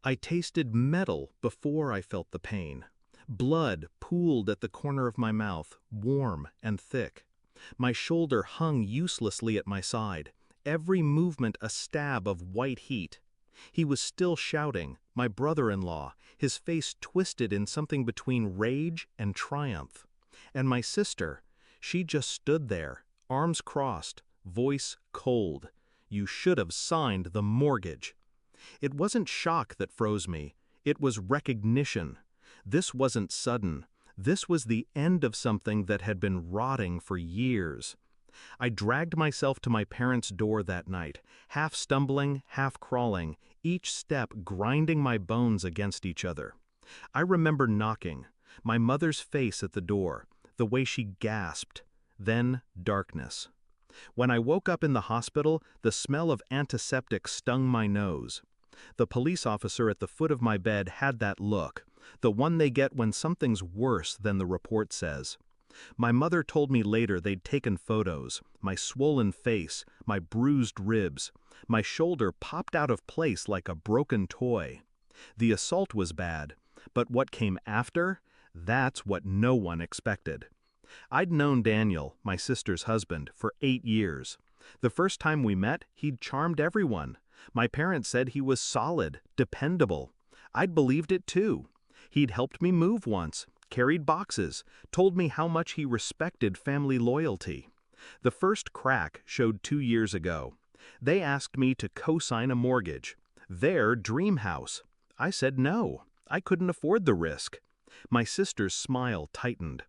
I tasted metal before I felt the pain. Blood pooled at the corner of my mouth, warm and thick. My shoulder hung uselessly at my side, every movement a stab of white heat. He was still shouting, my brother-in-law, his face twisted in something between rage and triumph. And my sister, she just stood there, arms crossed, voice cold. You should have signed the mortgage. It wasn't shock that froze me, it was recognition. This wasn't sudden. This was the end of something that had been rotting for years. I dragged myself to my parents' door that night, half stumbling, half crawling, each step grinding my bones against each other. I remember knocking, my mother's face at the door, the way she gasped, then darkness. When I woke up in the hospital, the smell of antiseptic stung my nose. The police officer at the foot of my bed had that look, the one they get when something's worse than the report says. My mother told me later they'd taken photos, my swollen face, my bruised ribs. My shoulder popped out of place like a broken toy. The assault was bad, but what came after? That's what no one expected. I'd known Daniel, my sister's husband, for 8 years. The first time we met, he'd charmed everyone. My parents said he was solid, dependable. I'd believed it too. He'd helped me move once, carried boxes, told me how much he respected family loyalty. The first crack showed 2 years ago. They asked me to co-sign a mortgage. Their dream house. I said no. I couldn't afford the risk. My sister's smile tightened.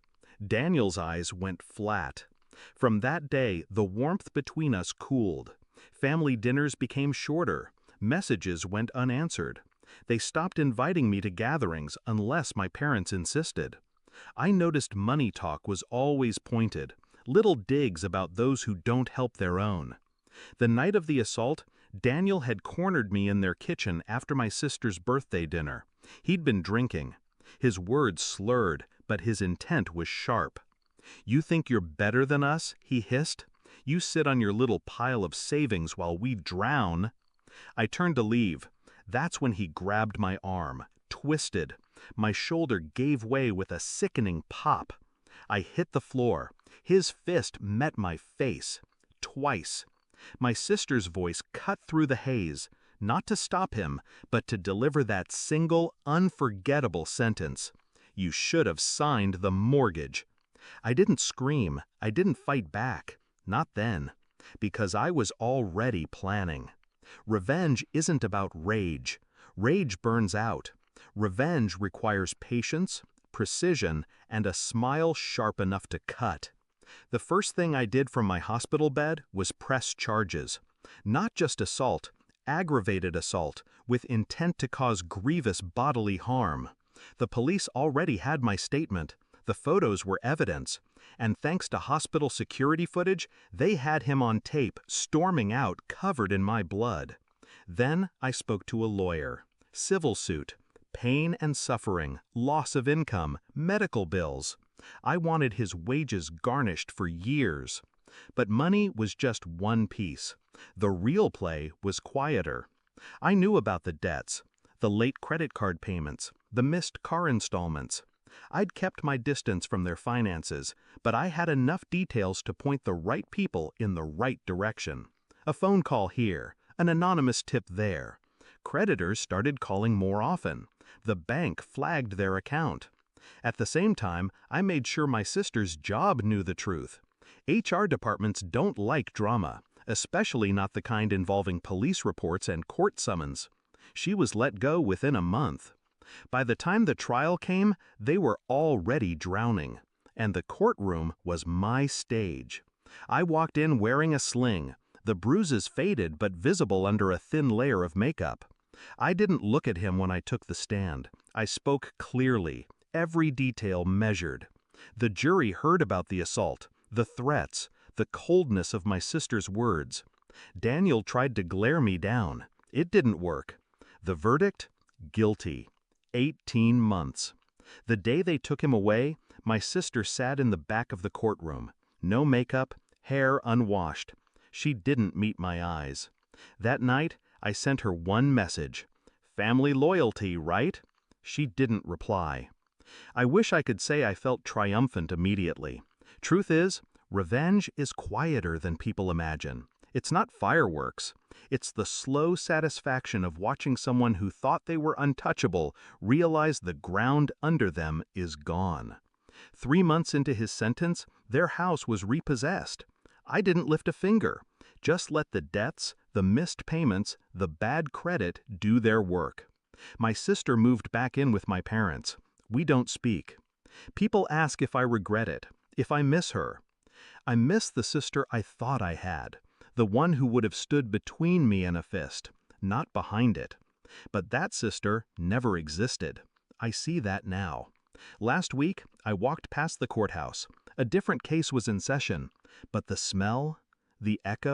Daniel's eyes went flat. From that day, the warmth between us cooled. Family dinners became shorter. Messages went unanswered. They stopped inviting me to gatherings unless my parents insisted. I noticed money talk was always pointed, little digs about those who don't help their own. The night of the assault, Daniel had cornered me in their kitchen after my sister's birthday dinner. He'd been drinking. His words slurred, but his intent was sharp. "You think you're better than us?" he hissed. "You sit on your little pile of savings while we drown." I turned to leave. That's when he grabbed my arm, twisted. My shoulder gave way with a sickening pop. I hit the floor. His fist met my face. Twice. My sister's voice cut through the haze, not to stop him, but to deliver that single, unforgettable sentence. "You should have signed the mortgage." I didn't scream. I didn't fight back. Not then. Because I was already planning. Revenge isn't about rage. Rage burns out. Revenge requires patience, precision, and a smile sharp enough to cut. The first thing I did from my hospital bed was press charges. Not just assault, aggravated assault, with intent to cause grievous bodily harm. The police already had my statement. The photos were evidence. And thanks to hospital security footage, they had him on tape, storming out, covered in my blood. Then I spoke to a lawyer. Civil suit. Pain and suffering, loss of income, medical bills. I wanted his wages garnished for years. But money was just one piece. The real play was quieter. I knew about the debts, the late credit card payments, the missed car installments. I'd kept my distance from their finances, but I had enough details to point the right people in the right direction. A phone call here, an anonymous tip there. Creditors started calling more often. The bank flagged their account. At the same time, I made sure my sister's job knew the truth. HR departments don't like drama, especially not the kind involving police reports and court summons. She was let go within a month. By the time the trial came, they were already drowning. And the courtroom was my stage. I walked in wearing a sling. The bruises faded but visible under a thin layer of makeup. I didn't look at him when I took the stand. I spoke clearly, every detail measured. The jury heard about the assault, the threats, the coldness of my sister's words. Daniel tried to glare me down. It didn't work. The verdict? Guilty. 18 months. The day they took him away, my sister sat in the back of the courtroom. No makeup, hair unwashed. She didn't meet my eyes. That night, I sent her one message. family loyalty, right?" She didn't reply. I wish I could say I felt triumphant immediately. Truth is, revenge is quieter than people imagine. It's not fireworks. It's the slow satisfaction of watching someone who thought they were untouchable realize the ground under them is gone. 3 months into his sentence, their house was repossessed. I didn't lift a finger. Just let the debts, the missed payments, the bad credit do their work. My sister moved back in with my parents. We don't speak. People ask if I regret it, if I miss her. I miss the sister I thought I had, the one who would have stood between me and a fist, not behind it. But that sister never existed. I see that now. Last week, I walked past the courthouse. A different case was in session, but the smell, the echo,